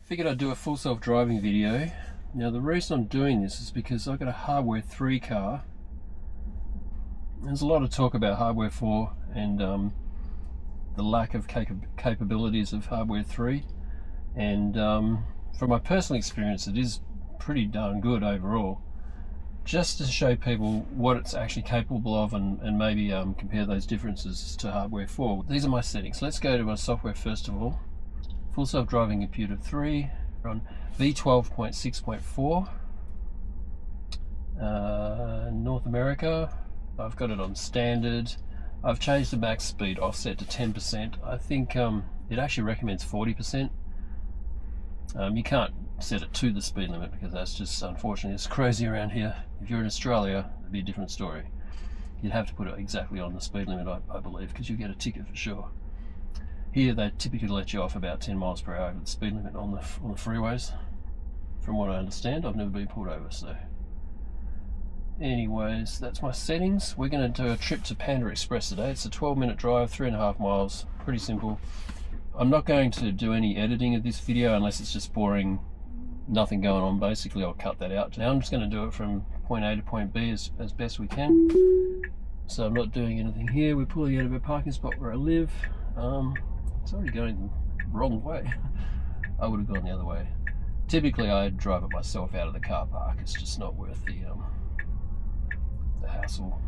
Figured I'd do a full self-driving video. Now the reason I'm doing this is because I've got a Hardware 3 car. There's a lot of talk about Hardware 4 and the lack of capabilities of Hardware 3, and from my personal experience it is pretty darn good overall. Just to show people what it's actually capable of and maybe compare those differences to Hardware 4. These are my settings. Let's go to my software first of all. Full self-driving computer 3 on V12.6.4. North America, I've got it on standard. I've changed the max speed offset to 10%. I think it actually recommends 40%. You can't set it to the speed limit because that's just, unfortunately, it's crazy around here. If you're in Australia, it'd be a different story. You'd have to put it exactly on the speed limit, I believe, because you get a ticket for sure. Here they typically let you off about 10 miles per hour over the speed limit on the freeways, from what I understand. I've never been pulled over, so. Anyways, that's my settings. We're going to do a trip to Panda Express today. It's a 12-minute drive, 3.5 miles, pretty simple. I'm not going to do any editing of this video unless it's just boring, nothing going on. Basically, I'll cut that out. Now I'm just going to do it from point A to point B as best we can. So I'm not doing anything here. We're pulling out of a parking spot where I live. It's already going the wrong way. I would have gone the other way. Typically I drive it myself out of the car park. It's just not worth the hassle.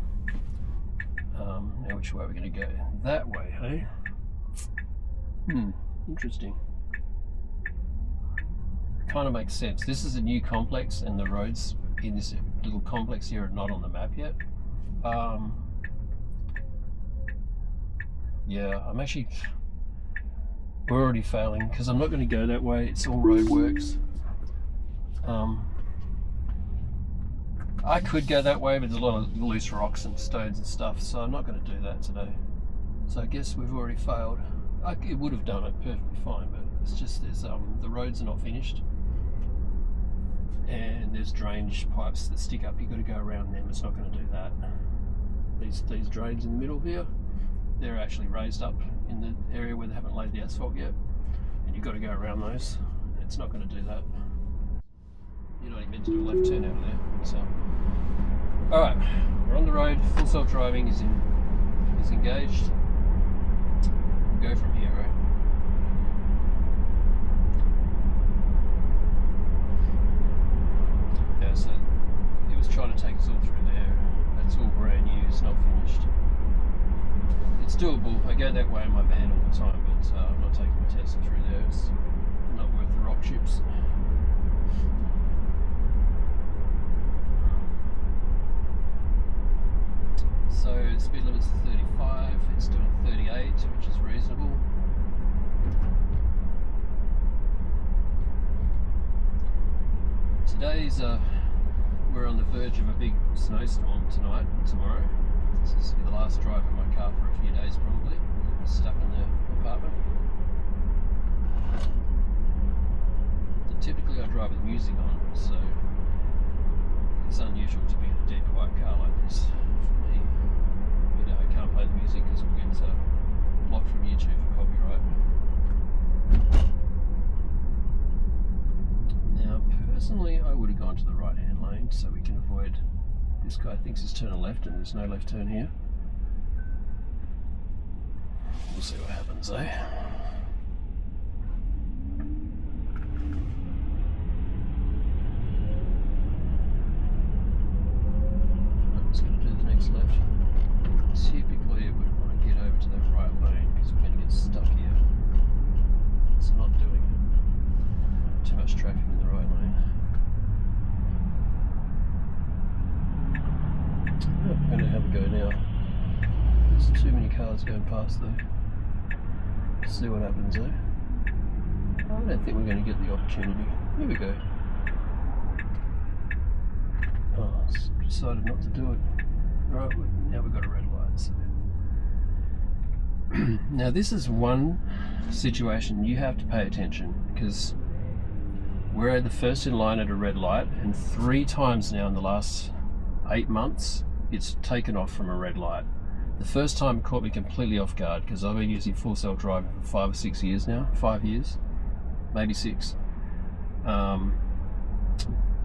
Now which way are we going to go? That way, hey? Interesting. Kind of makes sense. This is a new complex and the roads in this little complex here are not on the map yet. Yeah, we're already failing because I'm not going to go that way. It's all roadworks. I could go that way, but there's a lot of loose rocks and stones and stuff, so I'm not going to do that today. So I guess we've already failed. It would have done it perfectly fine, but it's just there's the roads are not finished, and there's drainage pipes that stick up. You've got to go around them. It's not going to do that. These drains in the middle here, they're actually raised up in the area where they haven't laid the asphalt yet, and you've got to go around those. It's not going to do that. You're not even meant to do a left turn out of there. So, all right, we're on the road. Full self-driving is engaged. We'll go from here, right? Yeah, so it was trying to take us all through there. That's all brand new. It's not finished. It's doable. I go that way in my van all the time, but I'm not taking my Tesla through there. It's not worth the rock chips. So the speed limit's 35, it's doing 38, which is reasonable. Today's we're on the verge of a big snowstorm tonight and tomorrow. This is the last drive in my car for a few days probably. I'm stuck in the apartment. So typically I drive with music on, so it's unusual to be in a dead quiet car like this for me. But I can't play the music because we'll get blocked from YouTube for copyright. Now personally I would have gone to the right hand lane so we can avoid. This guy thinks he's turning left and there's no left turn here. We'll see what happens, eh? I'm just going to do the next left. Typically it would want to get over to the right lane because we're going to get stuck here. It's not doing it. Too much traffic in the right lane. I'm going to have a go now. There's too many cars going past though. See what happens though. I don't think we're going to get the opportunity. Here we go. Oh, I decided not to do it. Right, now we've got a red light. So. Now this is one situation you have to pay attention because we're the first in line at a red light, and 3 times now in the last 8 months it's taken off from a red light. The first time it caught me completely off guard because I've been using full self-driving for 5 or 6 years now. 5 years, maybe 6.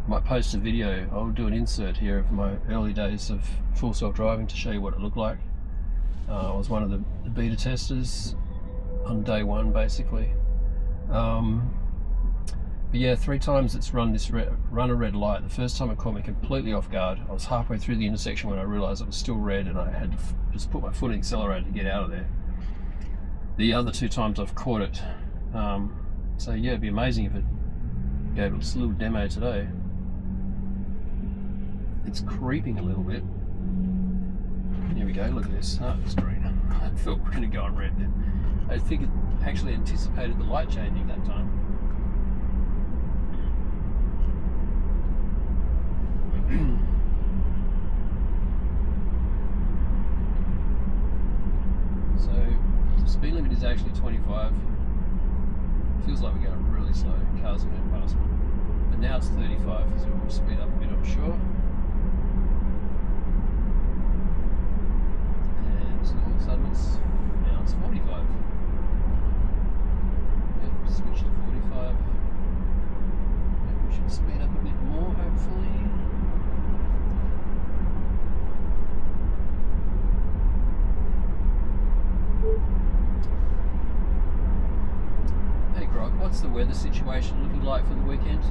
might post a video. I'll do an insert here of my early days of full self-driving to show you what it looked like. I was one of the beta testers on day one, basically. But yeah, 3 times it's run a red light. The first time it caught me completely off guard. I was halfway through the intersection when I realised it was still red, and I had to just put my foot in the accelerator to get out of there. The other 2 times I've caught it. So yeah, it'd be amazing if it gave us a little demo today. It's creeping a little bit. Here we go, look at this. Oh, it's green. I thought we were going to go on red then. I think it actually anticipated the light changing that time. So the speed limit is actually 25. Feels like we're going really slow. Cars are going past me. But now it's 35, so we'll speed up a bit, I'm sure. And so all of a sudden now it's 45. Yep, switch to 45. Yep, we should speed up a bit more, hopefully. Hey Grog, what's the weather situation looking like for the weekend?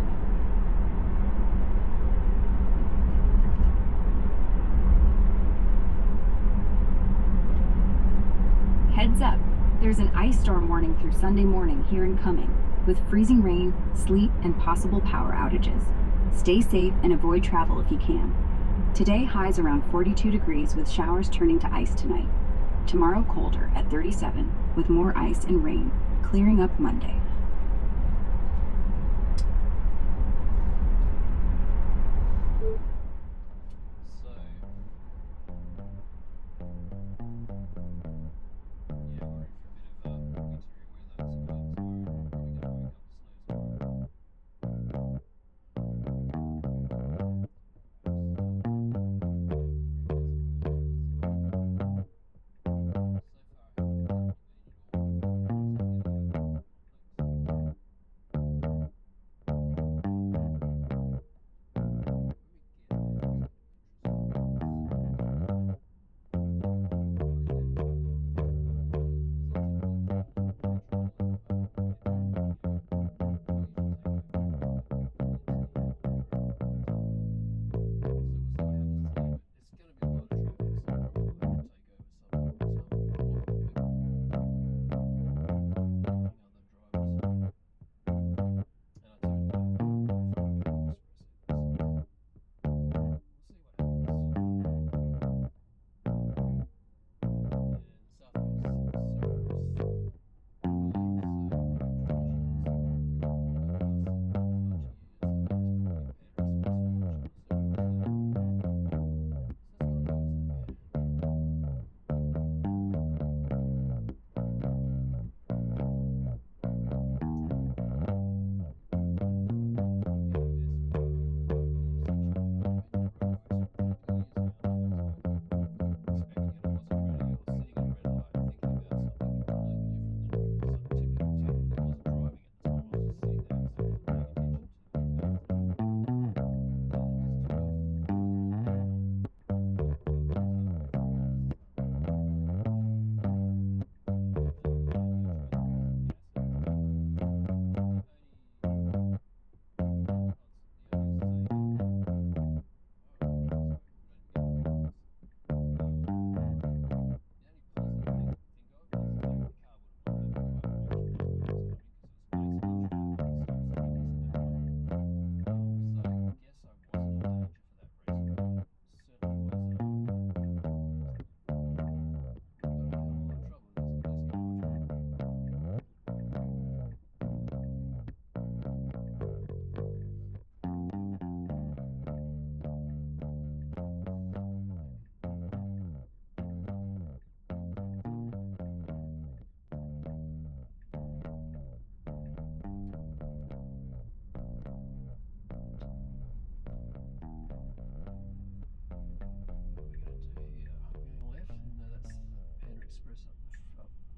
Heads up, there's an ice storm warning through Sunday morning here and coming, with freezing rain, sleet, and possible power outages. Stay safe and avoid travel if you can. Today highs around 42 degrees with showers turning to ice tonight. Tomorrow colder at 37 with more ice and rain, clearing up Monday.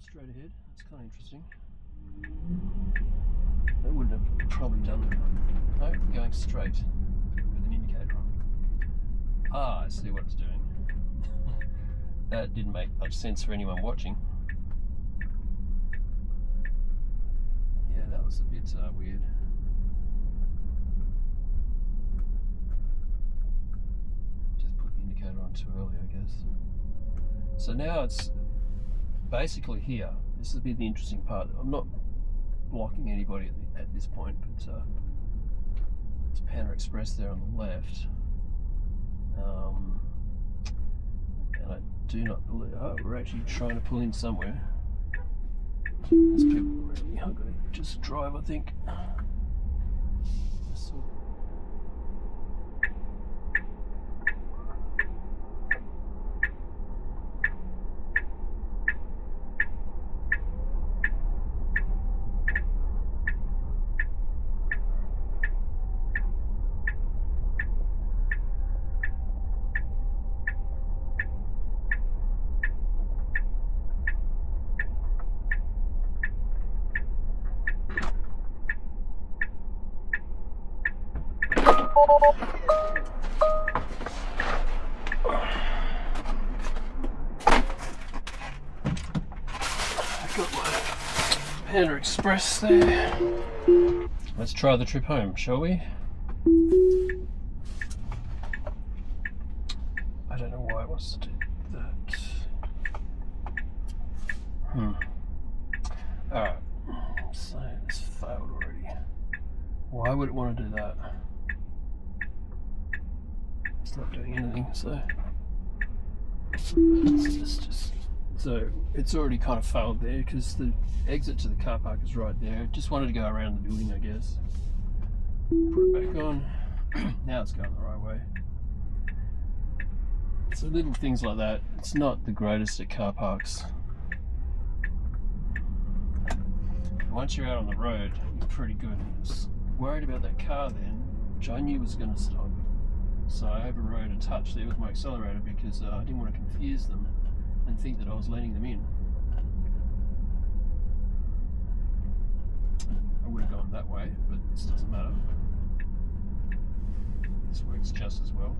Straight ahead. That's kind of interesting. That wouldn't have probably done No, going straight with an indicator on. Ah, I see what it's doing. That didn't make much sense for anyone watching. Yeah, that was a bit weird. Just put the indicator on too early, I guess. So now it's basically here. This has been the interesting part. I'm not blocking anybody at this point, but it's Panda Express there on the left. And I do not believe... Oh, we're actually trying to pull in somewhere. There's people already. I've got to just drive, I think. So, I've got my Panda Express there. Let's try the trip home, shall we? I don't know why it wants to do that. Alright, so it's failed already. Why would it want to do that? It's not doing anything, so so it's already kind of failed there because the exit to the car park is right there. Just wanted to go around the building, I guess. Put it back on. Now it's going the right way. So little things like that. It's not the greatest at car parks. Once you're out on the road, you're pretty good. I was worried about that car then, which I knew was going to stop. So I overrode a touch there with my accelerator because I didn't want to confuse them and think that I was letting them in. I would have gone that way, but this doesn't matter. This works just as well.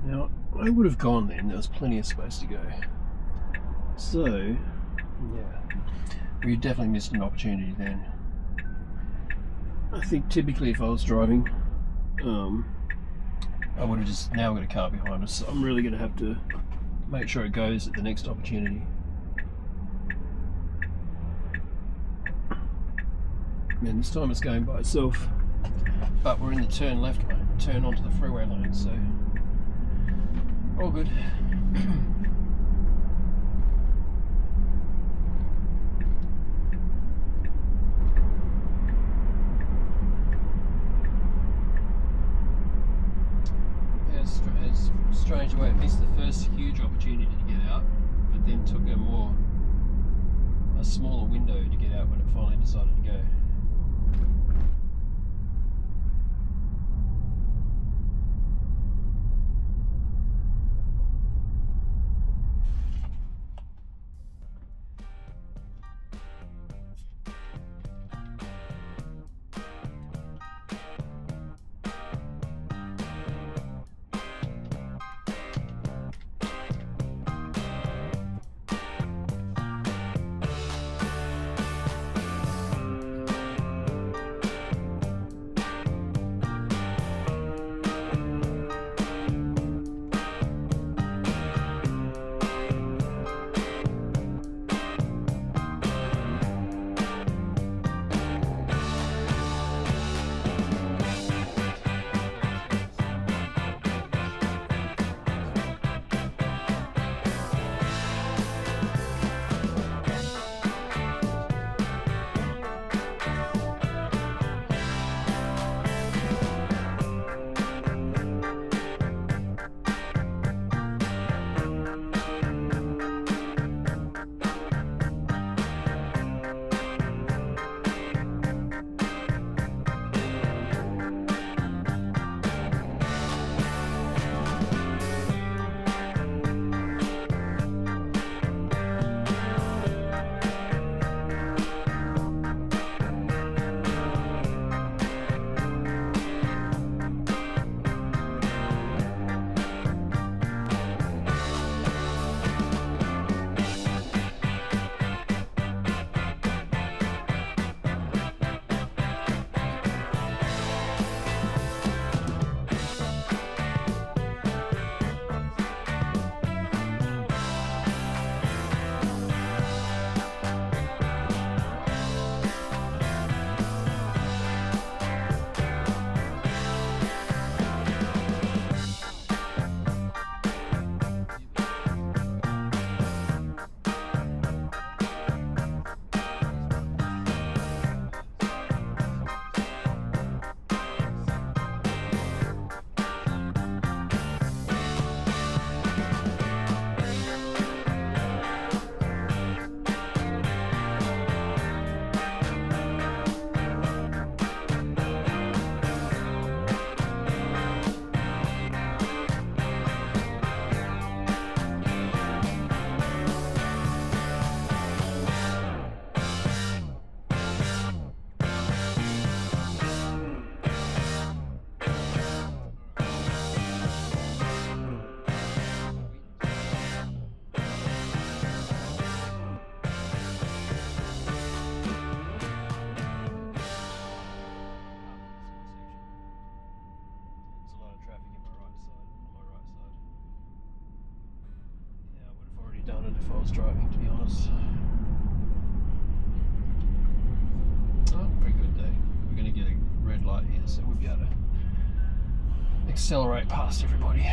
Now, I would have gone then, there was plenty of space to go. So, yeah, we definitely missed an opportunity then. I think typically if I was driving, I would have just now got a car behind us, so I'm really going to have to make sure it goes at the next opportunity. And this time it's going by itself, but we're in the turn left lane, turn onto the freeway lane, so all good. It's strange the way it missed the first huge opportunity to get out, but then took a smaller window to get out when it finally decided to go. if I was driving, to be honest. Oh, pretty good day. We're going to get a red light here, so we'll be able to accelerate past everybody.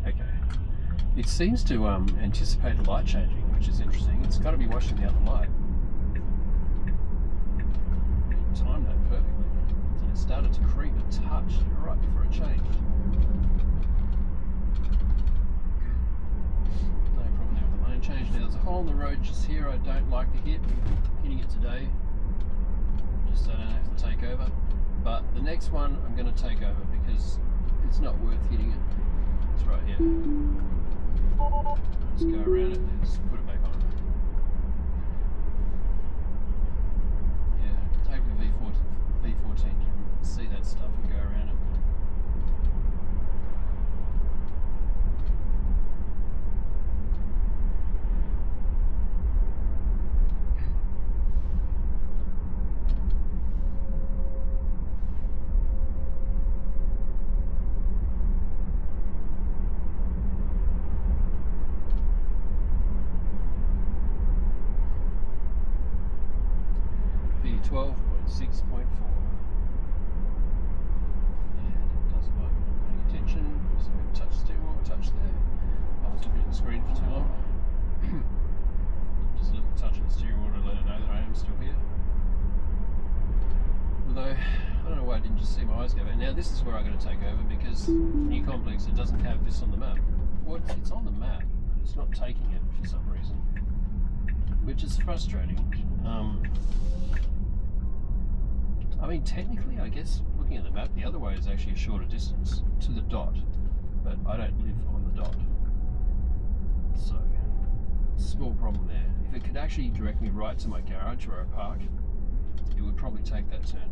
Okay. It seems to anticipate the light changing, which is interesting. It's got to be watching the other light. It timed that perfectly. And it started to creep a touch right before it changed. No problem there with the lane change. Now there's a hole in the road just here I don't like to hit. I'm hitting it today, just so I don't have to take over. But the next one I'm going to take over because it's not worth hitting it. It's right here. Let's go around it and just put it back on. Yeah, take the V14 can see that stuff and go around it. V12.6.4. And it doesn't like paying attention, so I'm going to touch the steering wheel, touch there. I was looking at the screen for too long. Just a little touch of the steering wheel to let it know that I am still here. Although, I don't know why I didn't just see my eyes go back. Now this is where I'm going to take over because New Complex, it doesn't have this on the map. Well, it's on the map, but it's not taking it for some reason, which is frustrating. I mean, technically, I guess, looking at the map, the other way is actually a shorter distance to the dot, but I don't live on the dot. So, small problem there. If it could actually direct me right to my garage where I park, it would probably take that turn.